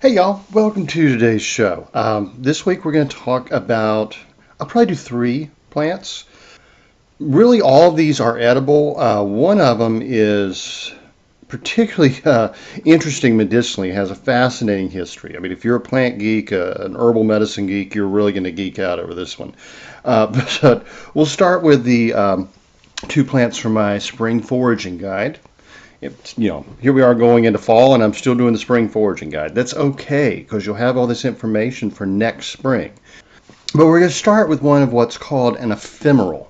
Hey y'all, welcome to today's show. This week we're going to talk about, I'll probably do 3 plants. Really all of these are edible. One of them is particularly interesting medicinally, has a fascinating history. I mean, if you're a plant geek, an herbal medicine geek, you're really going to geek out over this one. But we'll start with the 2 plants from my spring foraging guide. Here we are going into fall and I'm still doing the spring foraging guide. That's okay because you'll have all this information for next spring. But we're going to start with one of what's called an ephemeral.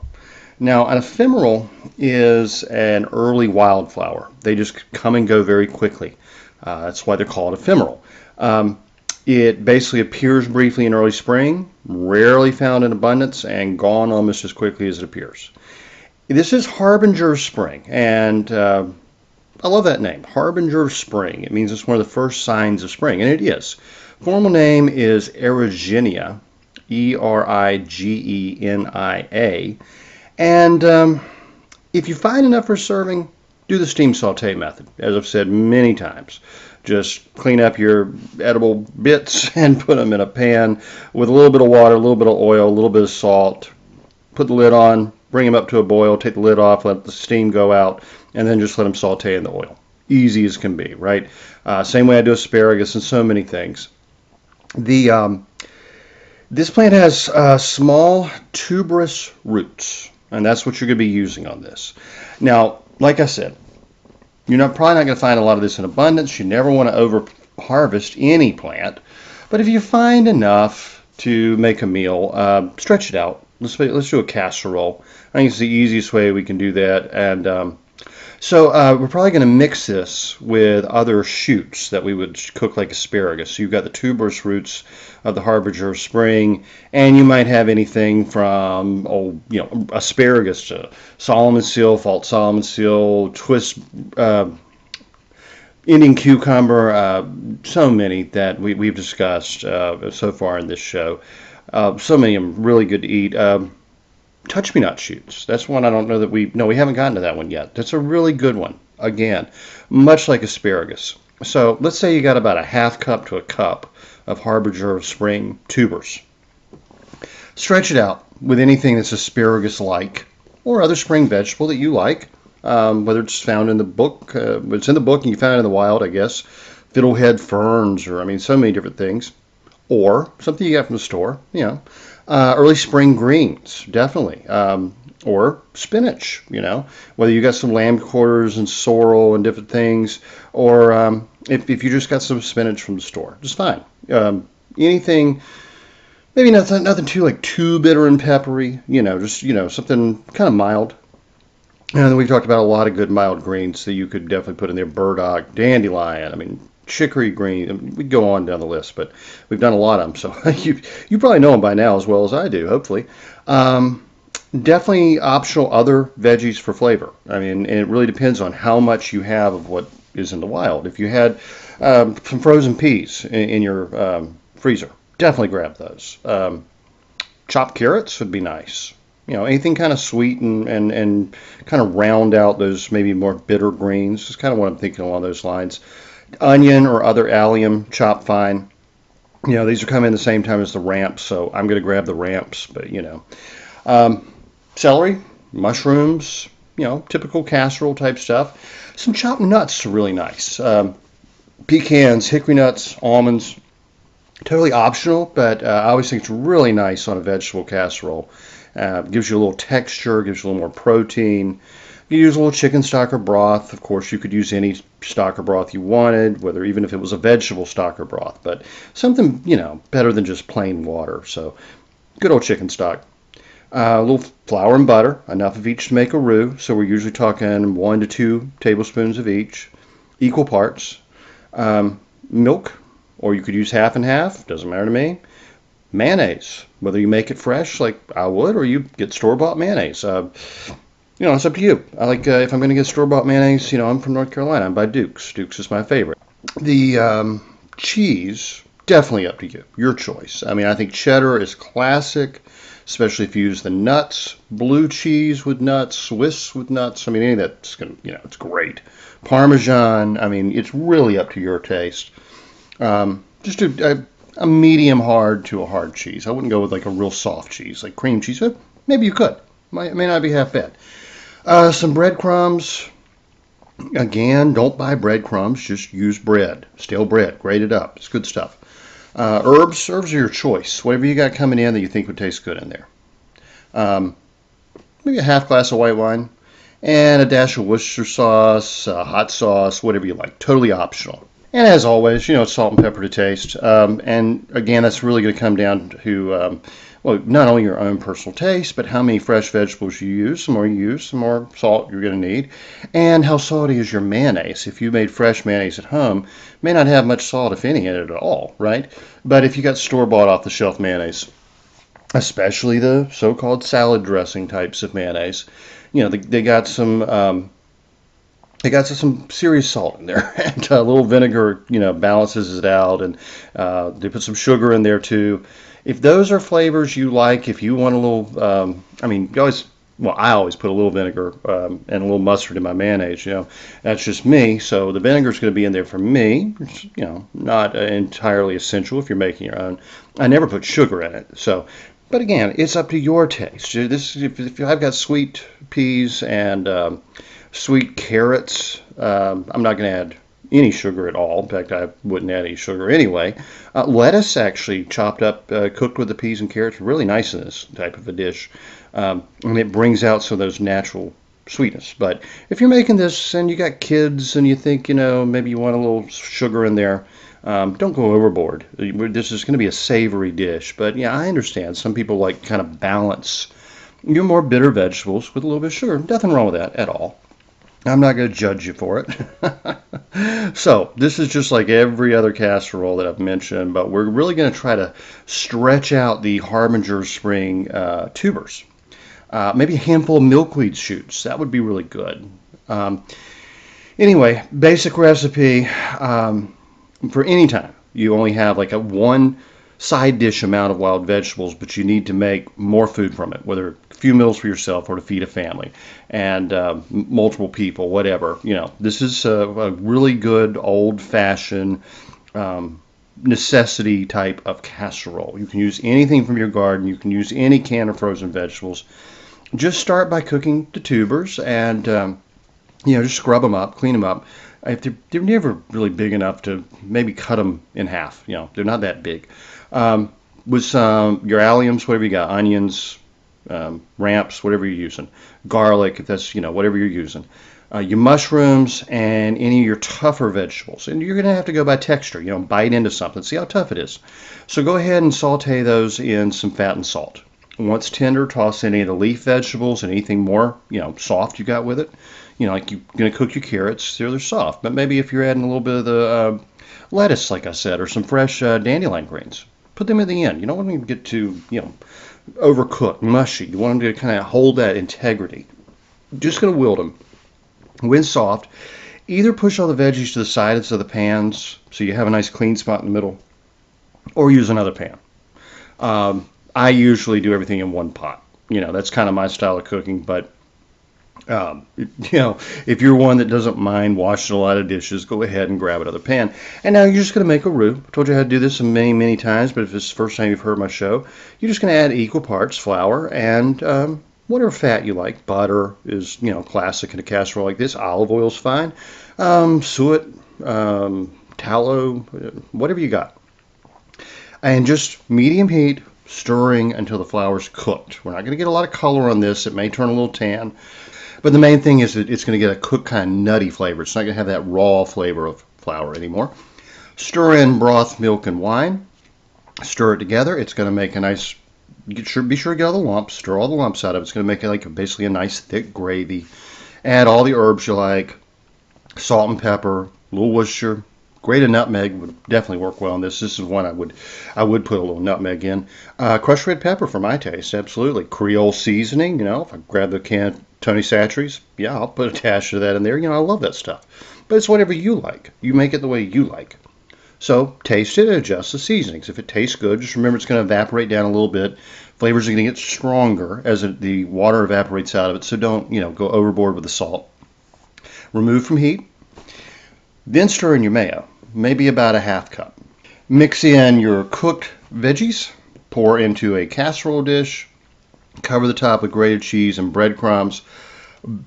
Now, an ephemeral is an early wildflower. They just come and go very quickly. That's why they're called ephemeral. It basically appears briefly in early spring, rarely found in abundance, and gone almost as quickly as it appears. This is Harbinger of spring, and I love that name, Harbinger of spring. It means it's one of the first signs of spring, and it is. Formal name is Erigenia, Erigenia. And if you find enough for serving, do the steam saute method. As I've said many times, just clean up your edible bits and put them in a pan with a little bit of water, a little bit of oil, a little bit of salt. Put the lid on, bring them up to a boil, take the lid off, let the steam go out, and then just let them saute in the oil. Easy as can be, right? Same way I do asparagus and so many things. This plant has small tuberous roots, and that's what you're going to be using on this. Now, like I said, you're probably not going to find a lot of this in abundance. You never want to over harvest any plant, but if you find enough to make a meal, stretch it out. Let's do a casserole. I think it's the easiest way we can do that. And so we're probably going to mix this with other shoots that we would cook like asparagus. So you've got the tuberous roots of the Harbinger of spring, and you might have anything from asparagus to Solomon seal, false Solomon seal, twist, Indian cucumber. So many that we've discussed so far in this show. So many of them really good to eat. Touch-me-not shoots. That's one I don't know that we haven't gotten to that one yet. That's a really good one. Again, much like asparagus. So let's say you got about a half cup to a cup of Harbinger of spring tubers. Stretch it out with anything that's asparagus-like or other spring vegetable that you like, whether it's found in the book, it's in the book and you found it in the wild, I guess. Fiddlehead ferns, or so many different things. Or something you got from the store, early spring greens, definitely, or spinach, whether you got some lamb quarters and sorrel and different things, or if you just got some spinach from the store, just fine. Anything, maybe nothing too bitter and peppery, just something kind of mild. And we've talked about a lot of good mild greens that you could definitely put in there: burdock, dandelion. Chicory green. We'd go on down the list, but we've done a lot of them, so you probably know them by now as well as I do, hopefully. Definitely optional other veggies for flavor. And it really depends on how much you have of what is in the wild. If you had some frozen peas in your freezer, definitely grab those. Chopped carrots would be nice. Anything kind of sweet and kind of round out those maybe more bitter greens. Is kind of what I'm thinking along those lines. Onion or other allium chopped fine. These are coming in the same time as the ramps, so I'm going to grab the ramps. But celery, mushrooms, typical casserole type stuff. Some chopped nuts are really nice. Pecans, hickory nuts, almonds. Totally optional, but I always think it's really nice on a vegetable casserole. Gives you a little texture, gives you a little more protein. You use a little chicken stock or broth. Of course, you could use any stock or broth you wanted, whether even if it was a vegetable stock or broth, but something, better than just plain water. So good old chicken stock. A little flour and butter, enough of each to make a roux. So we're usually talking 1 to 2 tablespoons of each, equal parts. Milk, or you could use half and half, doesn't matter to me. Mayonnaise, whether you make it fresh like I would, or you get store-bought mayonnaise. It's up to you. I like, if I'm going to get store-bought mayonnaise, I'm from North Carolina. I'm by Duke's. Duke's is my favorite. The cheese, definitely up to you. Your choice. I think cheddar is classic, especially if you use the nuts. Blue cheese with nuts, Swiss with nuts. Any of that's going to, it's great. Parmesan, it's really up to your taste. Just do a medium hard to a hard cheese. I wouldn't go with like a real soft cheese, like cream cheese. But maybe you could. It may not be half bad. Some breadcrumbs. Again, don't buy breadcrumbs. Just use bread. Stale bread. Grate it up. It's good stuff. Herbs are your choice. Whatever you got coming in that you think would taste good in there. Maybe a half glass of white wine. And a dash of Worcestershire sauce, hot sauce, whatever you like. Totally optional. And as always, salt and pepper to taste. And again, that's really going to come down to, not only your own personal taste, but how many fresh vegetables you use. The more you use, the more salt you're going to need. And how salty is your mayonnaise. If you made fresh mayonnaise at home, may not have much salt, if any, in it at all, right? But if you got store-bought off-the-shelf mayonnaise, especially the so-called salad dressing types of mayonnaise, they got some serious salt in there, and a little vinegar, balances it out, and they put some sugar in there too. If those are flavors you like, if you want a little, I always put a little vinegar and a little mustard in my mayonnaise. That's just me. So the vinegar is going to be in there for me. It's, not entirely essential if you're making your own. I never put sugar in it. So. But again, it's up to your taste. If I've got sweet peas and sweet carrots, I'm not going to add any sugar at all. In fact, I wouldn't add any sugar anyway. Lettuce, actually chopped up, cooked with the peas and carrots, really nice in this type of a dish. And it brings out some of those natural sweetness. But if you're making this and you got kids and you think, maybe you want a little sugar in there, don't go overboard. This is going to be a savory dish. But yeah, I understand. Some people like kind of balance your more bitter vegetables with a little bit of sugar. Nothing wrong with that at all. I'm not going to judge you for it. So this is just like every other casserole that I've mentioned, but we're really going to try to stretch out the Harbinger spring tubers. Maybe a handful of milkweed shoots. That would be really good. Anyway, basic recipe. For any time, you only have like a one side dish amount of wild vegetables, but you need to make more food from it, whether a few meals for yourself or to feed a family and multiple people, whatever. This is a really good old-fashioned necessity type of casserole. You can use anything from your garden. You can use any can of frozen vegetables. Just start by cooking the tubers and just scrub them up, clean them up. If they're never really big enough to maybe cut them in half. They're not that big. With some your alliums, whatever you got, onions, ramps, whatever you're using, garlic, if that's whatever you're using, your mushrooms, and any of your tougher vegetables. And you're going to have to go by texture. Bite into something, see how tough it is. So go ahead and saute those in some fat and salt. Once tender, toss in any of the leaf vegetables and anything more soft you got with it. Like you're going to cook your carrots, so they're soft. But maybe if you're adding a little bit of the lettuce, like I said, or some fresh dandelion greens, put them at the end. You don't want them to get too, overcooked, mushy. You want them to kind of hold that integrity. Just going to wilt them. When soft, Either push all the veggies to the sides of the pans so you have a nice clean spot in the middle, or use another pan. I usually do everything in one pot. That's kind of my style of cooking, but if you're one that doesn't mind washing a lot of dishes, go ahead and grab another pan. And now you're just going to make a roux. I told you how to do this many, many times, but if it's the first time you've heard my show, you're just going to add equal parts flour and whatever fat you like. Butter is, classic in a casserole like this. Olive oil is fine. Suet, tallow, whatever you got. And just medium heat, stirring until the flour's cooked. We're not going to get a lot of color on this. It may turn a little tan. But the main thing is that it's going to get a cooked kind of nutty flavor. It's not going to have that raw flavor of flour anymore. Stir in broth, milk, and wine. Stir it together. It's going to make a nice, be sure to get all the lumps. Stir all the lumps out of it. It's going to make it basically a nice thick gravy. Add all the herbs you like. Salt and pepper, a little Worcestershire. Grated nutmeg would definitely work well on this. This is one I would put a little nutmeg in. Crushed red pepper for my taste, absolutely. Creole seasoning, if I grab the can Tony Chachere's, yeah, I'll put a dash of that in there. I love that stuff. But it's whatever you like. You make it the way you like. So taste it and adjust the seasonings. If it tastes good, just remember it's going to evaporate down a little bit. Flavors are going to get stronger as the water evaporates out of it. So don't, go overboard with the salt. Remove from heat. Then stir in your mayo, maybe about a half cup. Mix in your cooked veggies, pour into a casserole dish, cover the top with grated cheese and breadcrumbs,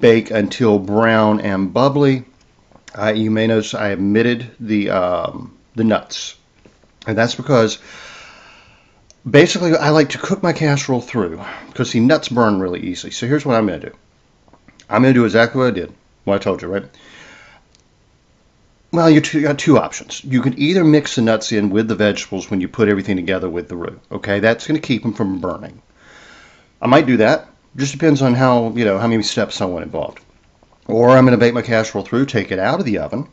bake until brown and bubbly. You may notice I omitted the nuts, and that's because basically I like to cook my casserole through because the nuts burn really easily. So here's what I'm going to do. I'm going to do exactly what I did, what I told you, right? Well, you got two options. You can either mix the nuts in with the vegetables when you put everything together with the roux. Okay, that's going to keep them from burning. I might do that. Just depends on how many steps I want involved. Or I'm going to bake my casserole through, take it out of the oven,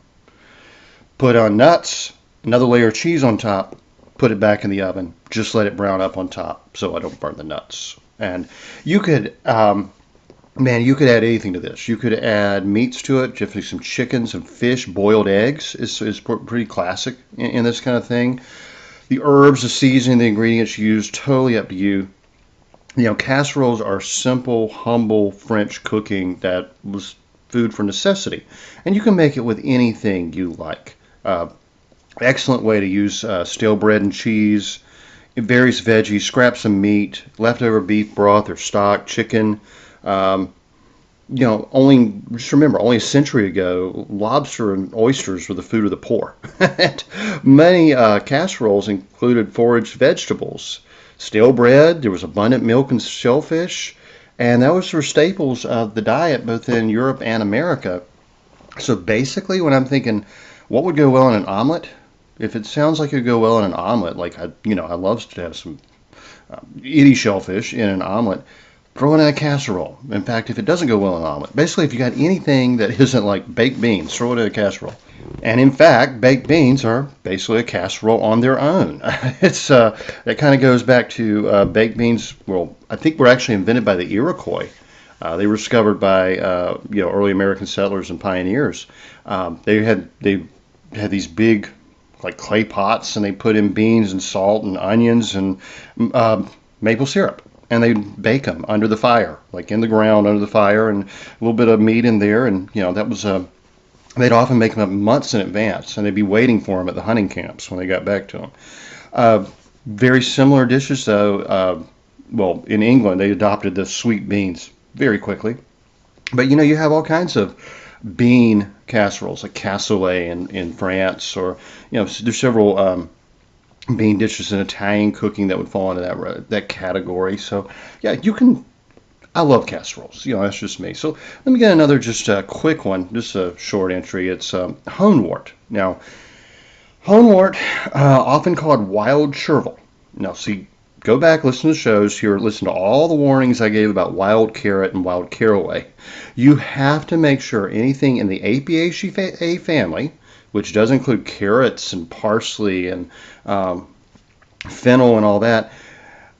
put on nuts, another layer of cheese on top, put it back in the oven, just let it brown up on top so I don't burn the nuts. And you could you could add anything to this. You could add meats to it, definitely some chicken, some fish, boiled eggs is pretty classic in this kind of thing. The herbs, the seasoning, the ingredients used, totally up to you. Casseroles are simple, humble French cooking that was food for necessity. And you can make it with anything you like. Excellent way to use stale bread and cheese, various veggies, scraps of meat, leftover beef broth or stock, chicken. Just remember, only a century ago, lobster and oysters were the food of the poor. Many casseroles included foraged vegetables, stale bread, there was abundant milk and shellfish, and those were staples of the diet both in Europe and America. So basically, when I'm thinking, what would go well in an omelet? If it sounds like it would go well in an omelet, like I love to have some itty shellfish in an omelet. Throw it in a casserole. In fact, if it doesn't go well in an omelet, basically if you got anything that isn't like baked beans, throw it in a casserole. And in fact, baked beans are basically a casserole on their own. That kind of goes back to baked beans. Well, I think were actually invented by the Iroquois. They were discovered by early American settlers and pioneers. They had these big like clay pots, and they put in beans and salt and onions and maple syrup. And they'd bake them under the fire, like in the ground under the fire, and a little bit of meat in there. And, that was, they'd often make them up months in advance, and they'd be waiting for them at the hunting camps when they got back to them. Very similar dishes, though. In England, they adopted the sweet beans very quickly. But, you have all kinds of bean casseroles, like cassoulet in France, or, there's several bean dishes in Italian cooking that would fall into that category. So yeah, you can. I love casseroles. That's just me. So let me get another just a quick one, just a short entry. It's Honewort. Now, Honewort, often called wild chervil. Now, see, go back, listen to the shows here, listen to all the warnings I gave about wild carrot and wild caraway. You have to make sure anything in the Apiaceae family, which does include carrots and parsley and fennel and all that,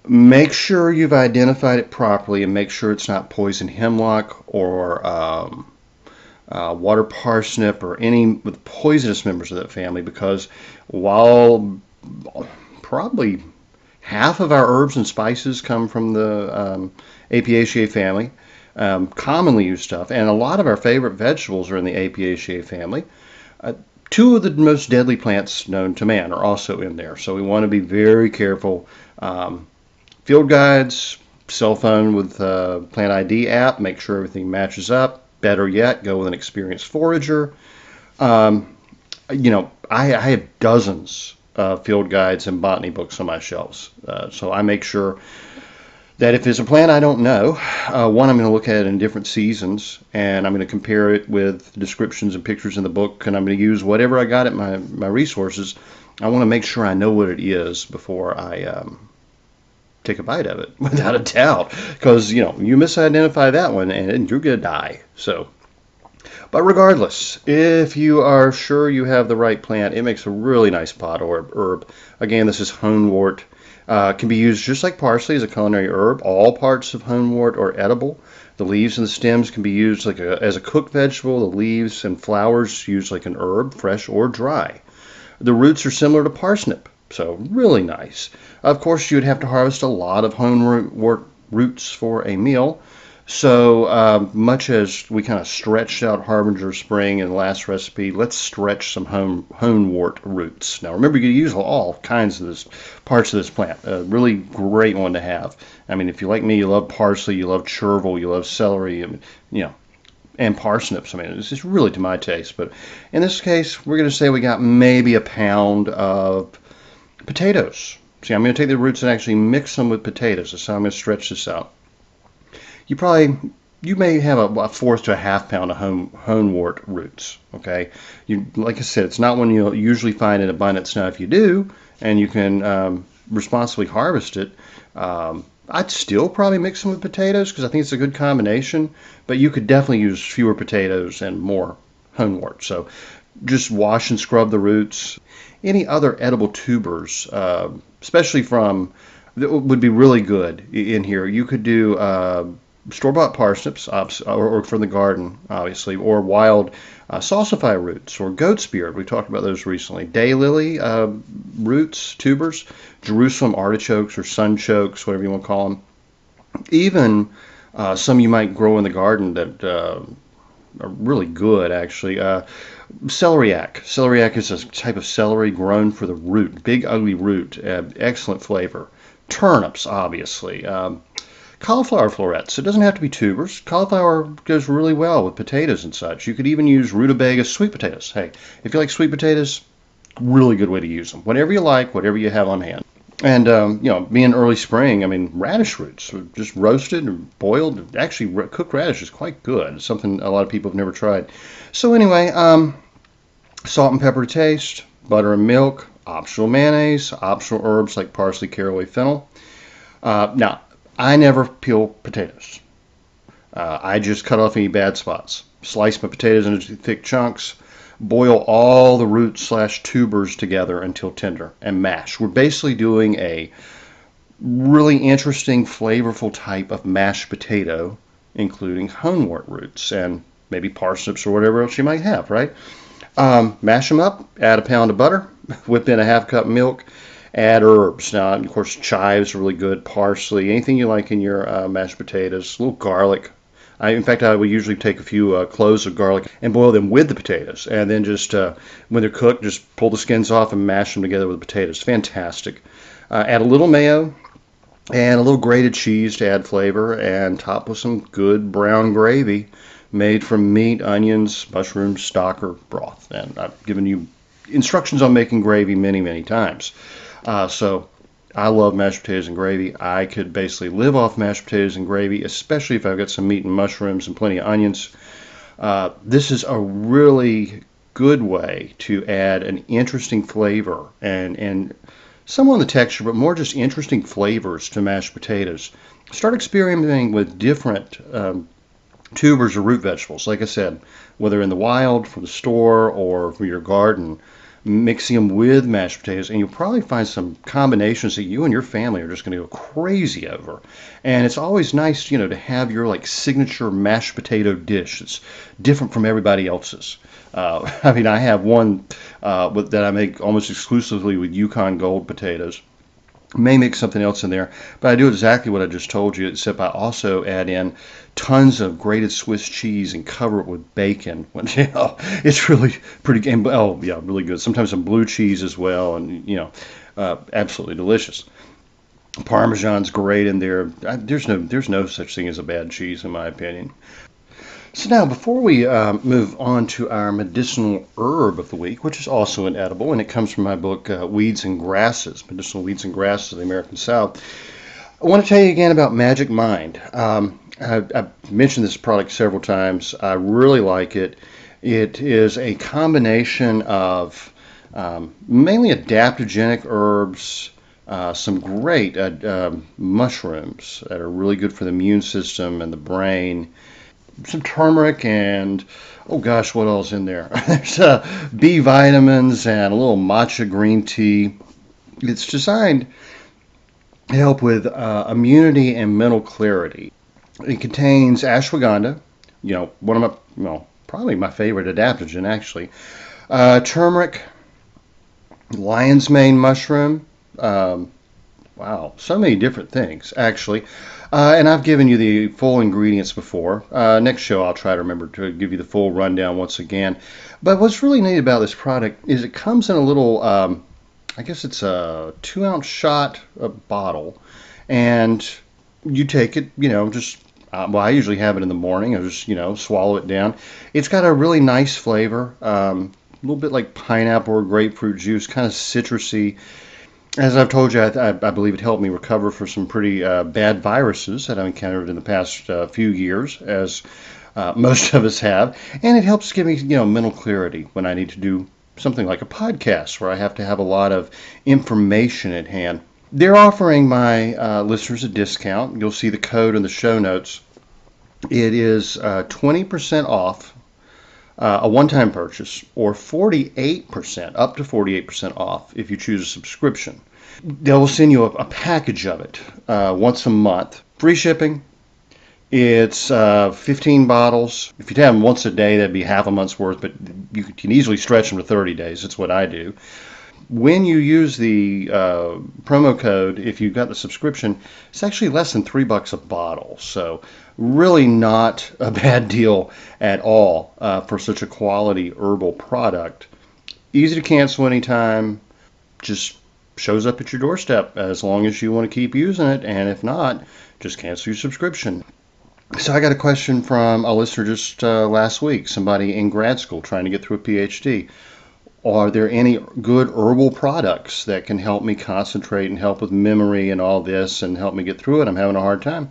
make sure you've identified it properly and make sure it's not poison hemlock or water parsnip, or any with poisonous members of that family, because while probably half of our herbs and spices come from the Apiaceae family, commonly used stuff, and a lot of our favorite vegetables are in the Apiaceae family. Two of the most deadly plants known to man are also in there, so we want to be very careful. Field guides, cell phone with Plant ID app, make sure everything matches up. Better yet, go with an experienced forager. I have dozens of field guides and botany books on my shelves, so I make sure that if it's a plant I don't know, one, I'm going to look at it in different seasons, and I'm going to compare it with descriptions and pictures in the book, and I'm going to use whatever I got at my resources. I want to make sure I know what it is before I take a bite of it, without a doubt, because you misidentify that one and you're going to die. So, but regardless, if you are sure you have the right plant, it makes a really nice pot herb. Again, this is Honewort. Can be used just like parsley as a culinary herb. All parts of Honewort are edible. The leaves and the stems can be used as a cooked vegetable. The leaves and flowers used like an herb, fresh or dry. The roots are similar to parsnip, so really nice. Of course, you'd have to harvest a lot of Honewort roots for a meal. So much as we kind of stretched out Harbinger Spring in the last recipe, let's stretch some Honewort roots. Now remember, you can use all kinds of parts of this plant. A really great one to have. I mean, if you like me, you love parsley, you love chervil, you love celery, and parsnips. I mean, it's just really to my taste. But in this case, we're going to say we got maybe a pound of potatoes. See, I'm going to take the roots and actually mix them with potatoes. That's how I'm going to stretch this out. You may have a fourth to a half pound of Honewort roots. Okay, like I said, it's not one you'll usually find in abundance. Now, if you do, and you can responsibly harvest it, I'd still probably mix them with potatoes because I think it's a good combination. But you could definitely use fewer potatoes and more Honewort. So just wash and scrub the roots. Any other edible tubers, especially that would be really good in here. You could do store-bought parsnips, or from the garden, obviously, or wild salsify roots, or goat's beard. We talked about those recently. Daylily roots, tubers, Jerusalem artichokes or sunchokes, whatever you want to call them. Even some you might grow in the garden that are really good, actually. Celeriac. Celeriac is a type of celery grown for the root, big ugly root, excellent flavor. Turnips, obviously. Cauliflower florets. It doesn't have to be tubers. Cauliflower goes really well with potatoes and such. You could even use rutabaga sweet potatoes. Hey, if you like sweet potatoes, really good way to use them. Whatever you like, whatever you have on hand. And, being early spring, I mean, radish roots, just roasted or boiled. Actually, cooked radish is quite good. It's something a lot of people have never tried. So anyway, salt and pepper to taste, butter and milk, optional mayonnaise, optional herbs like parsley, caraway, fennel. Now, I never peel potatoes. I just cut off any bad spots. Slice my potatoes into thick chunks. Boil all the roots/tubers together until tender and mash. We're basically doing a really interesting, flavorful type of mashed potato, including Honewort roots and maybe parsnips or whatever else you might have, right? Mash them up, add a pound of butter, whip in a half cup milk, add herbs. Now, of course, chives are really good, parsley, anything you like in your mashed potatoes, a little garlic. In fact, I would usually take a few cloves of garlic and boil them with the potatoes. And then just, when they're cooked, just pull the skins off and mash them together with the potatoes. Fantastic. Add a little mayo and a little grated cheese to add flavor, and top with some good brown gravy made from meat, onions, mushrooms, stock, or broth. And I've given you instructions on making gravy many, many times. So I love mashed potatoes and gravy. I could basically live off mashed potatoes and gravy, especially if I've got some meat and mushrooms and plenty of onions. This is a really good way to add an interesting flavor and some on the texture, but more just interesting flavors to mashed potatoes. Start experimenting with different tubers or root vegetables. Like I said, whether in the wild, from the store, or from your garden. mixing them with mashed potatoes, and you'll probably find some combinations that you and your family are just going to go crazy over. And it's always nice, to have your like signature mashed potato dish. It's different from everybody else's. I mean, I have one that I make almost exclusively with Yukon Gold potatoes. May mix something else in there, but I do exactly what I just told you, except I also add in tons of grated Swiss cheese and cover it with bacon. It's really pretty, and, oh yeah, really good. Sometimes some blue cheese as well, and absolutely delicious. Parmesan's great in there. There's no such thing as a bad cheese in my opinion. So now, before we move on to our medicinal herb of the week, which is also an edible, and it comes from my book, Weeds and Grasses, Medicinal Weeds and Grasses of the American South, I want to tell you again about Magic Mind. I've mentioned this product several times. I really like it. It is a combination of mainly adaptogenic herbs, some great mushrooms that are really good for the immune system and the brain, some turmeric, and oh gosh, what else in there? There's B vitamins and a little matcha green tea. It's designed to help with immunity and mental clarity. It contains ashwagandha, one of probably my favorite adaptogen actually, turmeric, lion's mane mushroom, wow, so many different things actually. And I've given you the full ingredients before. Next show I'll try to remember to give you the full rundown once again. But what's really neat about this product is it comes in a little, I guess it's a 2-ounce shot bottle. And you take it, I usually have it in the morning. I just, swallow it down. It's got a really nice flavor, a little bit like pineapple or grapefruit juice, kind of citrusy. As I've told you, I believe it helped me recover from some pretty bad viruses that I've encountered in the past few years, as most of us have. And it helps give me, mental clarity when I need to do something like a podcast where I have to have a lot of information at hand. They're offering my listeners a discount. You'll see the code in the show notes. It is 20% off a one-time purchase, or 48%, up to 48% off if you choose a subscription. They will send you a package of it once a month. Free shipping. It's 15 bottles. If you have them once a day, that'd be half a month's worth, but you can easily stretch them to 30 days. That's what I do. When you use the promo code, if you've got the subscription, it's actually less than $3 a bottle. So really not a bad deal at all for such a quality herbal product. Easy to cancel anytime. Just shows up at your doorstep as long as you want to keep using it. And if not, just cancel your subscription. So I got a question from a listener just last week, somebody in grad school trying to get through a PhD. Are there any good herbal products that can help me concentrate and help with memory and all this and help me get through it? I'm having a hard time.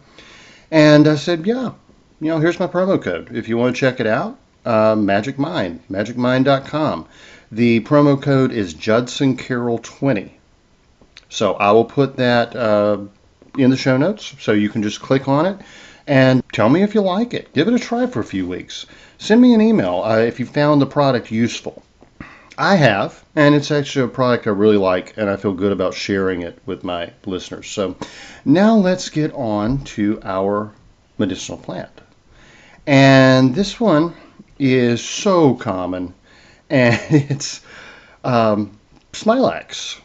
And I said, yeah, here's my promo code. If you want to check it out, Magic Mind, magicmind.com. The promo code is JudsonCarroll20. So I will put that in the show notes, so you can just click on it and tell me if you like it. Give it a try for a few weeks. Send me an email if you found the product useful. I have, and it's actually a product I really like, and I feel good about sharing it with my listeners. So now let's get on to our medicinal plant. And this one is so common, and it's Smilax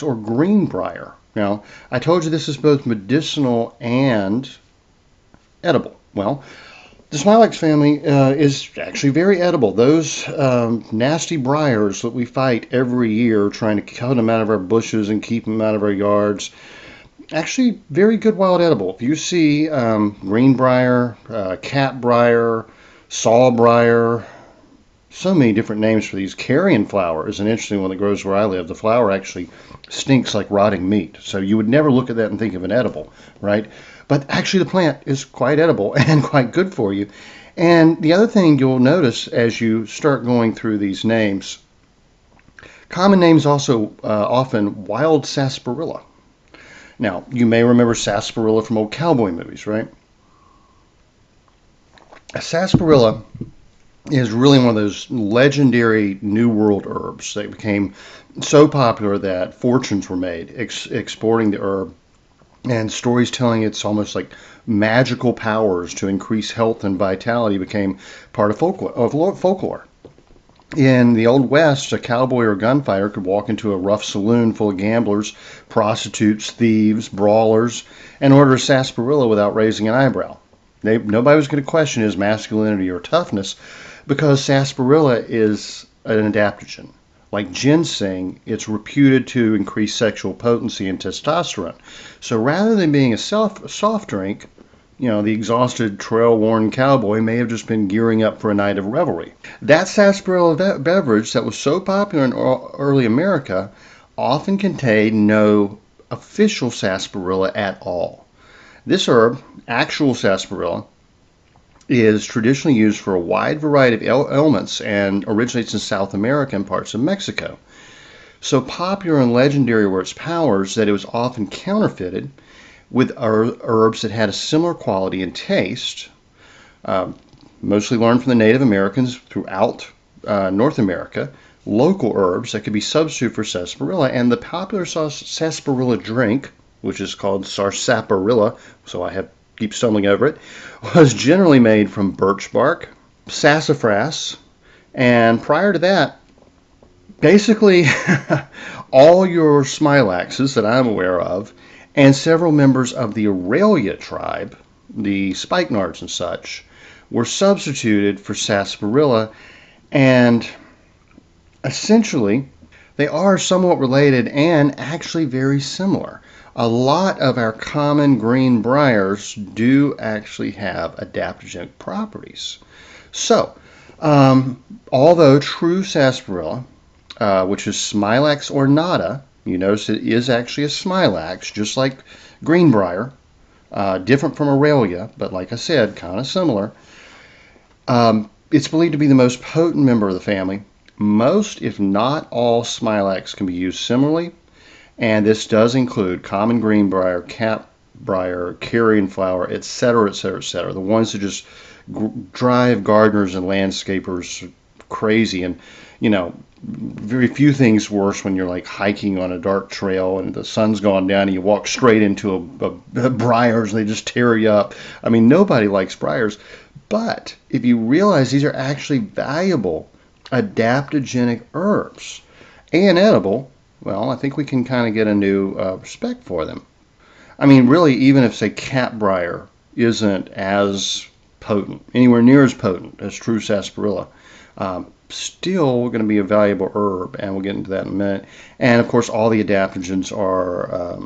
or greenbrier. Now, I told you this is both medicinal and edible. Well, the Smilax family is actually very edible. Those nasty briars that we fight every year trying to cut them out of our bushes and keep them out of our yards, actually very good wild edible. If you see greenbrier, catbrier, sawbrier, so many different names for these. Carrion flower is an interesting one that grows where I live. The flower actually stinks like rotting meat. So you would never look at that and think of an edible, right? But actually the plant is quite edible and quite good for you. And the other thing you'll notice as you start going through these names, common names also often wild sarsaparilla. Now, you may remember sarsaparilla from old cowboy movies, right? A sarsaparilla is really one of those legendary New World herbs that became so popular that fortunes were made exporting the herb, and stories telling its almost like magical powers to increase health and vitality became part of folklore. In the Old West, a cowboy or gunfighter could walk into a rough saloon full of gamblers, prostitutes, thieves, brawlers, and order a sarsaparilla without raising an eyebrow. Nobody was going to question his masculinity or toughness because sarsaparilla is an adaptogen. Like ginseng, it's reputed to increase sexual potency and testosterone. So rather than being a soft drink, the exhausted, trail-worn cowboy may have just been gearing up for a night of revelry. That sarsaparilla beverage that was so popular in early America often contained no official sarsaparilla at all. This herb, actual sarsaparilla, is traditionally used for a wide variety of ailments and originates in South America and parts of Mexico. So popular and legendary were its powers that it was often counterfeited with herbs that had a similar quality and taste, mostly learned from the Native Americans throughout North America, local herbs that could be substituted for sarsaparilla. And the popular sarsaparilla drink, which is called sarsaparilla, so I keep stumbling over it, was generally made from birch bark, sassafras, and prior to that, basically all your Smilaxes that I'm aware of, and several members of the Aurelia tribe, the spikenards and such, were substituted for sarsaparilla, and essentially they are somewhat related and actually very similar. A lot of our common green briars do actually have adaptogenic properties. So, although true sarsaparilla, which is Smilax ornata, you notice it is actually a Smilax, just like greenbrier, different from Aurelia, but like I said, kind of similar. It's believed to be the most potent member of the family. Most, if not all, Smilax can be used similarly, and this does include common greenbrier, capbrier, carrion flower, etc., etc., etc. The ones that just drive gardeners and landscapers crazy. And very few things worse when you're like hiking on a dark trail and the sun's gone down and you walk straight into a briars and they just tear you up. I mean, nobody likes briars, but if you realize these are actually valuable adaptogenic herbs and edible, well, I think we can kind of get a new respect for them. I mean, really, even if, say, capbrier isn't as potent, anywhere near as potent as true sarsaparilla, still going to be a valuable herb, and we'll get into that in a minute. And, of course, all the adaptogens are,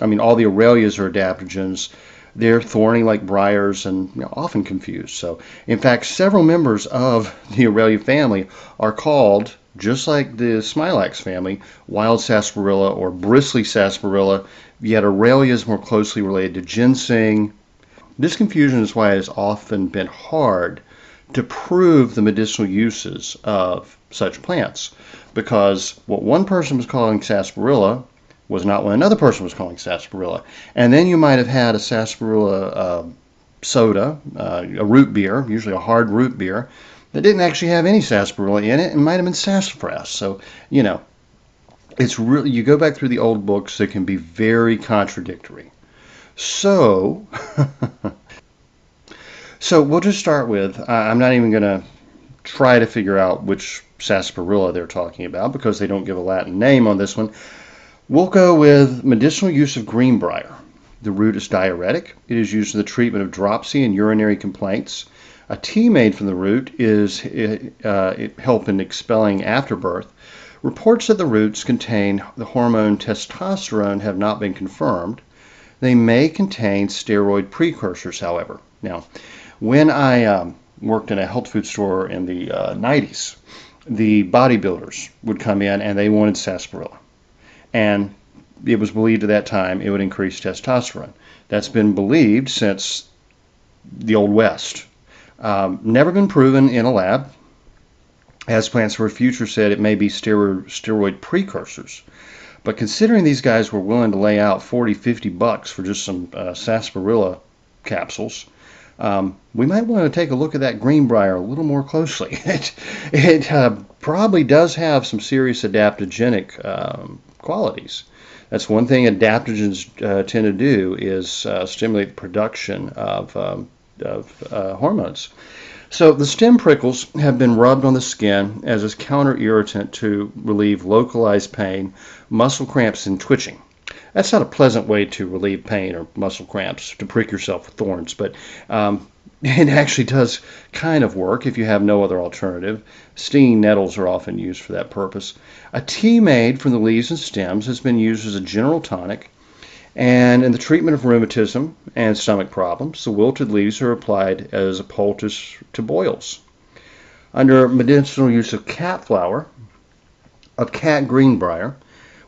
all the Aurelias are adaptogens. They're thorny like briars and often confused. So, in fact, several members of the Aurelia family are called, just like the Smilax family, wild sarsaparilla or bristly sarsaparilla, yet Aurelia is more closely related to ginseng. This confusion is why it has often been hard to prove the medicinal uses of such plants, because what one person was calling sarsaparilla was not what another person was calling sarsaparilla. And then you might have had a sarsaparilla soda, a root beer, usually a hard root beer, that didn't actually have any sarsaparilla in it and might have been sassafras. So, it's really, you go back through the old books, they can be very contradictory. So, we'll just start with, I'm not even going to try to figure out which sarsaparilla they're talking about because they don't give a Latin name on this one. We'll go with medicinal use of greenbrier. The root is diuretic. It is used in the treatment of dropsy and urinary complaints. A tea made from the root is help in expelling afterbirth. Reports that the roots contain the hormone testosterone have not been confirmed. They may contain steroid precursors, however. Now, when I worked in a health food store in the 90s, the bodybuilders would come in and they wanted sarsaparilla. And it was believed at that time it would increase testosterone. That's been believed since the Old West. Never been proven in a lab. As Plants for the Future said, it may be steroid precursors. But considering these guys were willing to lay out $40, $50 for just some sarsaparilla capsules, we might want to take a look at that greenbrier a little more closely. It probably does have some serious adaptogenic qualities. That's one thing adaptogens tend to do is stimulate the production of hormones. So the stem prickles have been rubbed on the skin as a counter-irritant to relieve localized pain, muscle cramps, and twitching. That's not a pleasant way to relieve pain or muscle cramps, to prick yourself with thorns, but it actually does kind of work if you have no other alternative. Stinging nettles are often used for that purpose. A tea made from the leaves and stems has been used as a general tonic, and in the treatment of rheumatism and stomach problems, the wilted leaves are applied as a poultice to boils. Under medicinal use of cat flower, of cat greenbrier,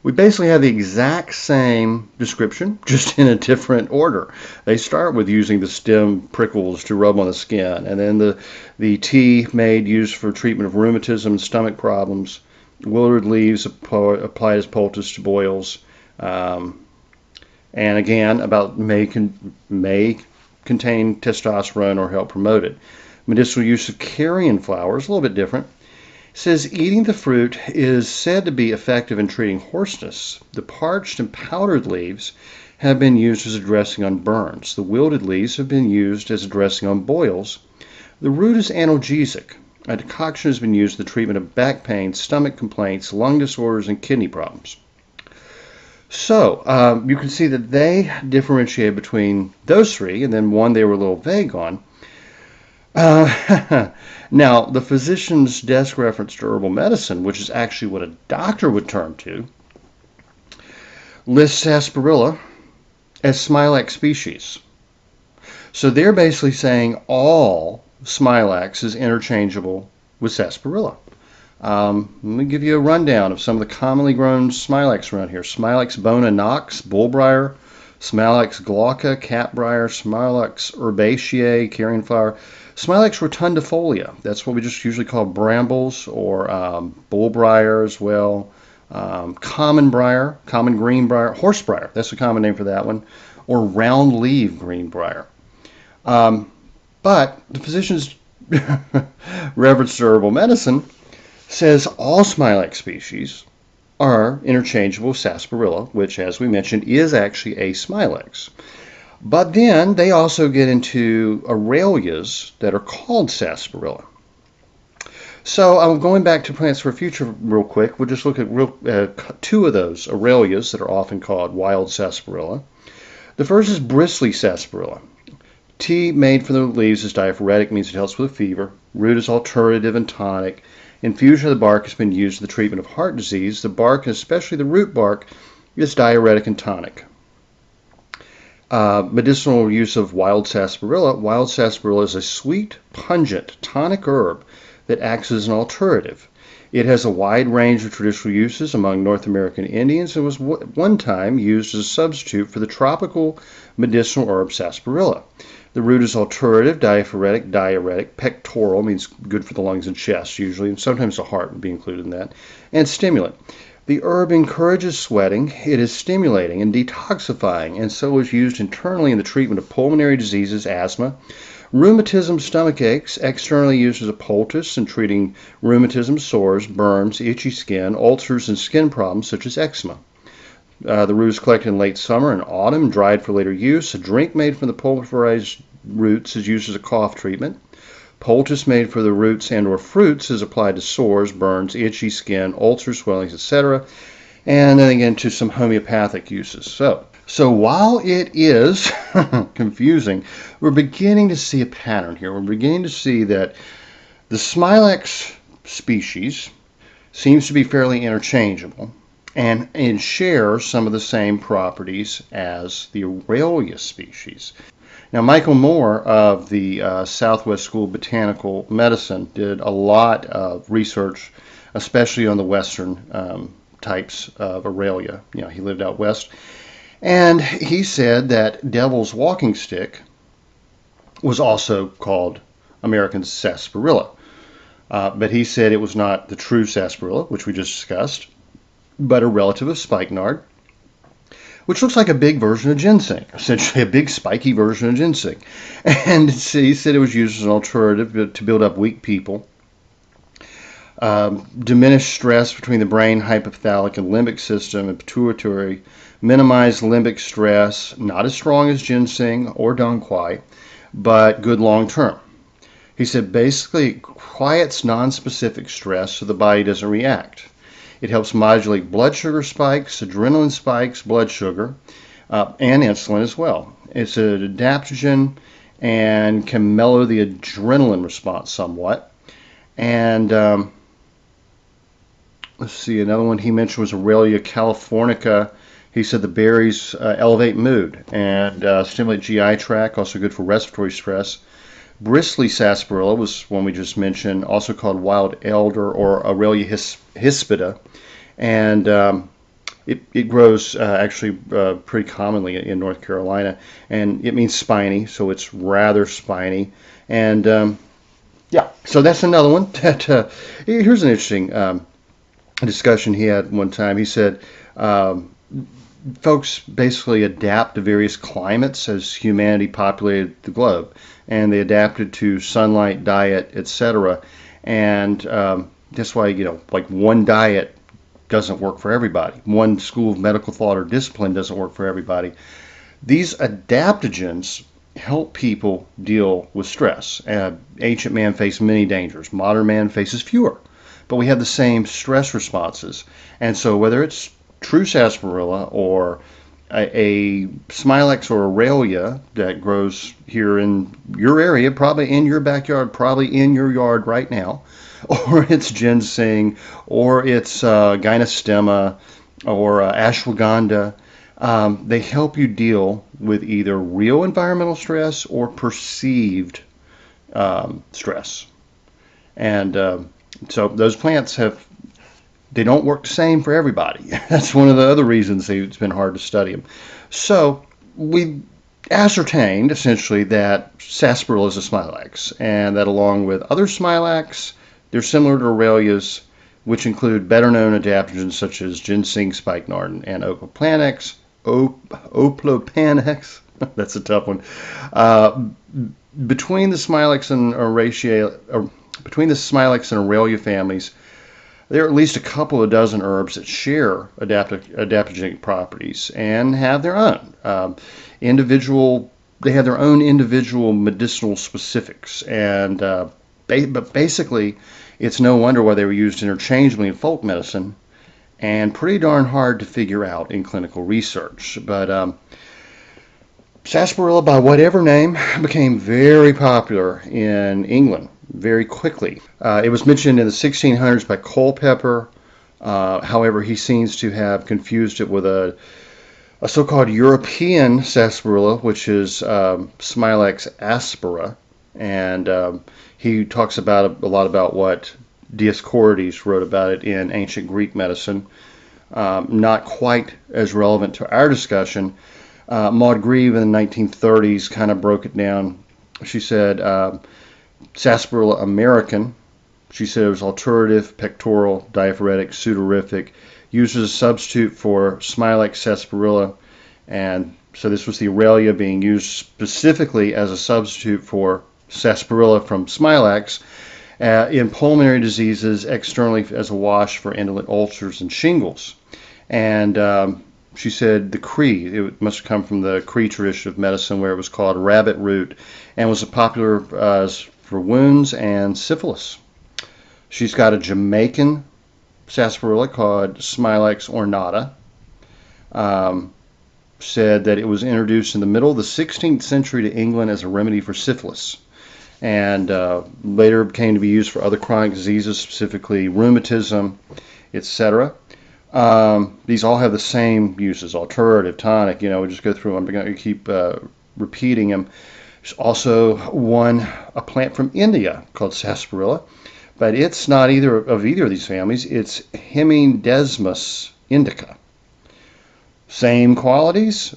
we basically have the exact same description, just in a different order. They start with using the stem prickles to rub on the skin, and then the tea made used for treatment of rheumatism and stomach problems, wilted leaves applied as poultice to boils, and again, about may contain testosterone or help promote it. Medicinal use of carrion flower is a little bit different. It says eating the fruit is said to be effective in treating hoarseness. The parched and powdered leaves have been used as a dressing on burns. The wilted leaves have been used as a dressing on boils. The root is analgesic. A decoction has been used in the treatment of back pain, stomach complaints, lung disorders, and kidney problems. So you can see that they differentiate between those three, and then one they were a little vague on. Now, the physician's desk reference to herbal medicine, which is actually what a doctor would turn to, lists sarsaparilla as Smilax species. So they're basically saying all Smilax is interchangeable with sarsaparilla. Let me give you a rundown of some of the commonly grown Smilax around here. Smilax bona nox, bullbriar, Smilax glauca, catbriar, Smilax herbaceae, carrion flower, Smilax rotundifolia. That's what we just usually call brambles, or bullbriar as well. Common briar, common greenbriar, horsebriar. That's a common name for that one, or round leaf greenbriar. But the physician's reference to herbal medicine says all Smilax species are interchangeable with sarsaparilla, which, as we mentioned, is actually a Smilax. But then they also get into aralias that are called sarsaparilla. So I'm going back to Plants for Future real quick. We'll just look at two of those aralias that are often called wild sarsaparilla. The first is bristly sarsaparilla. Tea made from the leaves is diaphoretic, means it helps with a fever. Root is alterative and tonic. Infusion of the bark has been used in the treatment of heart disease. The bark, and especially the root bark, is diuretic and tonic. Medicinal use of wild sarsaparilla. Wild sarsaparilla is a sweet, pungent, tonic herb that acts as an alterative. It has a wide range of traditional uses among North American Indians and was one time used as a substitute for the tropical medicinal herb sarsaparilla. The root is alterative, diaphoretic, diuretic, pectoral, means good for the lungs and chest usually, and sometimes the heart would be included in that, and stimulant. The herb encourages sweating, it is stimulating and detoxifying, and so is used internally in the treatment of pulmonary diseases, asthma, rheumatism, stomach aches, externally used as a poultice in treating rheumatism, sores, burns, itchy skin, ulcers, and skin problems such as eczema. The root is collected in late summer and autumn, dried for later use. A drink made from the pulverized roots is used as a cough treatment. Poultice made from the roots and or fruits is applied to sores, burns, itchy skin, ulcers, swellings, etc. And then again to some homeopathic uses. So while it is confusing, we're beginning to see a pattern here. We're beginning to see that the Smilax species seems to be fairly interchangeable and share some of the same properties as the Aralia species. Now, Michael Moore of the Southwest School of Botanical Medicine did a lot of research, especially on the western types of Aralia. You know, he lived out west. And he said that Devil's Walking Stick was also called American sarsaparilla. But he said it was not the true sarsaparilla, which we just discussed, but a relative of spikenard. which looks like a big version of ginseng, essentially a big spiky version of ginseng. And he said it was used as an alternative to build up weak people, diminish stress between the brain, hypothalamic and limbic system, and pituitary, minimize limbic stress, not as strong as ginseng or dong quai, but good long term. He said basically it quiets non-specific stress so the body doesn't react. It helps modulate blood sugar spikes, adrenaline spikes, blood sugar, and insulin as well. It's an adaptogen and can mellow the adrenaline response somewhat. And let's see, another one he mentioned was Aurelia californica. He said the berries elevate mood and stimulate GI tract, also good for respiratory stress. Bristly sarsaparilla was one we just mentioned, also called wild elder or Aurelia hispida, and it grows actually pretty commonly in North Carolina, and it means spiny, so it's rather spiny. And yeah, so that's another one. That here's an interesting discussion he had one time. He said folks basically adapt to various climates as humanity populated the globe, and they adapted to sunlight, diet, etc. And that's why, like one diet doesn't work for everybody. One school of medical thought or discipline doesn't work for everybody. These adaptogens help people deal with stress. Ancient man faced many dangers. Modern man faces fewer. But we have the same stress responses. And so whether it's true sarsaparilla or a Smilax or Aurelia that grows here in your area, probably in your backyard, probably in your yard right now, or it's ginseng, or it's gynostema, or ashwagandha, they help you deal with either real environmental stress or perceived stress. And so those plants they don't work the same for everybody. That's one of the other reasons it's been hard to study them. So we ascertained essentially that sarsaparilla is a Smilax, and that along with other Smilax, they're similar to Aurelias, which include better known adaptogens such as ginseng, spikenard, and opopanax. Opopanax. That's a tough one. Between the Smilax and Aurelia families, there are at least a couple of dozen herbs that share adaptogenic properties and have their own individual medicinal specifics. And but basically, it's no wonder why they were used interchangeably in folk medicine, and pretty darn hard to figure out in clinical research. But sarsaparilla, by whatever name, became very popular in England very quickly. It was mentioned in the 1600s by Culpeper. However, he seems to have confused it with a so-called European sarsaparilla, which is Smilax aspera. And he talks about a lot about what Dioscorides wrote about it in ancient Greek medicine. Not quite as relevant to our discussion. Maud Grieve in the 1930s kind of broke it down. She said sarsaparilla American. She said it was alterative, pectoral, diaphoretic, sudorific, used as a substitute for Smilax sarsaparilla. And so this was the Aurelia being used specifically as a substitute for sarsaparilla from Smilax in pulmonary diseases, externally as a wash for indolent ulcers and shingles. And she said the Cree, it must have come from the Cree tradition of medicine where it was called rabbit root and was a popular for wounds and syphilis. She's got a Jamaican sarsaparilla called Smilax ornata. Said that it was introduced in the middle of the 16th century to England as a remedy for syphilis, and later came to be used for other chronic diseases, specifically rheumatism, etc. These all have the same uses: alterative, tonic. We just go through them. I'm going to keep repeating them. There's also a plant from India called sarsaparilla, but it's not either of these families. It's Hemidesmus indica. Same qualities,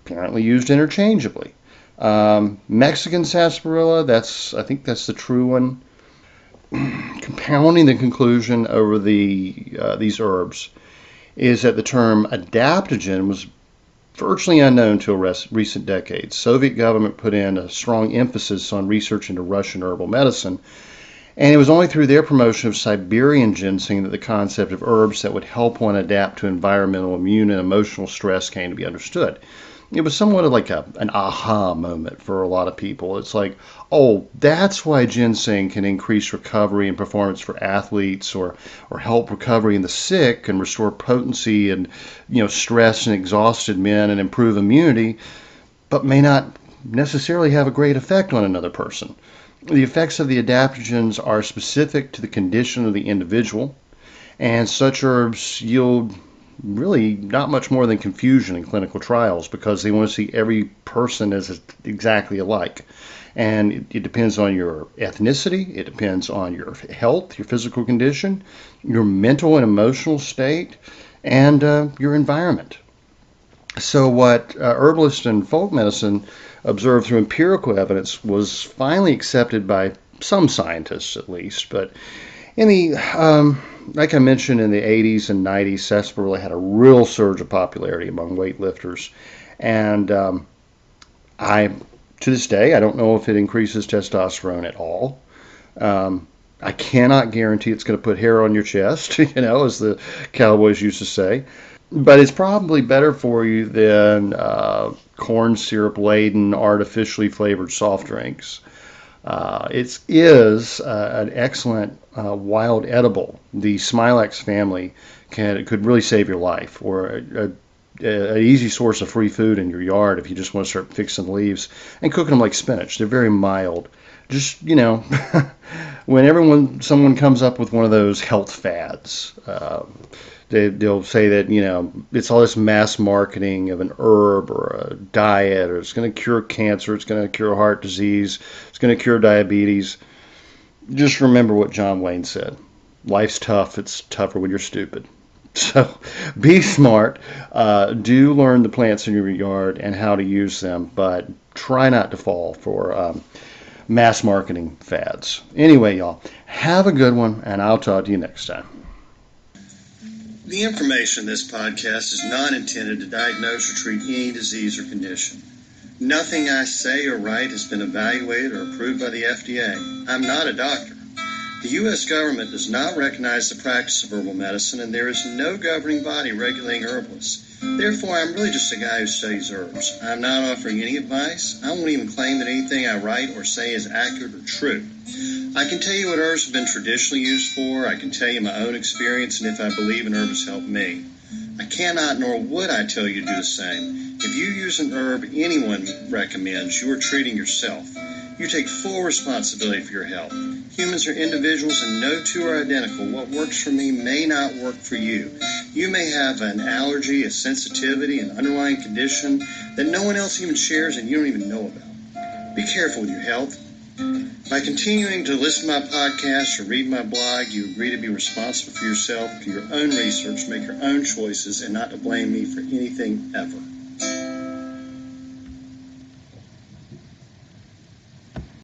apparently used interchangeably. Mexican sarsaparilla, I think that's the true one. Compounding the conclusion over these herbs is that the term adaptogen was virtually unknown until recent decades. Soviet government put in a strong emphasis on research into Russian herbal medicine, and it was only through their promotion of Siberian ginseng that the concept of herbs that would help one adapt to environmental, immune, and emotional stress came to be understood. It was somewhat of like an aha moment for a lot of people. It's like, oh, that's why ginseng can increase recovery and performance for athletes, or help recovery in the sick and restore potency and stress and exhausted men and improve immunity, but may not necessarily have a great effect on another person. The effects of the adaptogens are specific to the condition of the individual, and such herbs yield really not much more than confusion in clinical trials because they want to see every person as exactly alike. And it depends on your ethnicity, it depends on your health, your physical condition, your mental and emotional state, and your environment. So what herbalists and folk medicine observed through empirical evidence was finally accepted by some scientists at least, but in the like I mentioned, in the 80s and 90s, sarsaparilla had a real surge of popularity among weightlifters. And to this day, I don't know if it increases testosterone at all. I cannot guarantee it's going to put hair on your chest, as the cowboys used to say. But it's probably better for you than corn syrup-laden, artificially flavored soft drinks. It is an excellent wild edible. The Smilax family could really save your life, or an easy source of free food in your yard if you just want to start fixing leaves and cooking them like spinach. They're very mild. Just, when someone comes up with one of those health fads, they'll say that, it's all this mass marketing of an herb or a diet, or it's going to cure cancer, it's going to cure heart disease, it's going to cure diabetes. Just remember what John Wayne said. Life's tough. It's tougher when you're stupid. So be smart. Do learn the plants in your yard and how to use them, but try not to fall for mass marketing fads. Anyway, y'all, have a good one, and I'll talk to you next time. The information in this podcast is not intended to diagnose or treat any disease or condition. Nothing I say or write has been evaluated or approved by the FDA. I'm not a doctor. The U.S. government does not recognize the practice of herbal medicine, and there is no governing body regulating herbalists. Therefore, I'm really just a guy who studies herbs. I'm not offering any advice. I won't even claim that anything I write or say is accurate or true. I can tell you what herbs have been traditionally used for. I can tell you my own experience and if I believe an herb has helped me. I cannot nor would I tell you to do the same. If you use an herb anyone recommends, you are treating yourself. You take full responsibility for your health. Humans are individuals and no two are identical. What works for me may not work for you. You may have an allergy, a sensitivity, an underlying condition that no one else even shares and you don't even know about. Be careful with your health. By continuing to listen to my podcast or read my blog, you agree to be responsible for yourself, do your own research, make your own choices, and not to blame me for anything ever.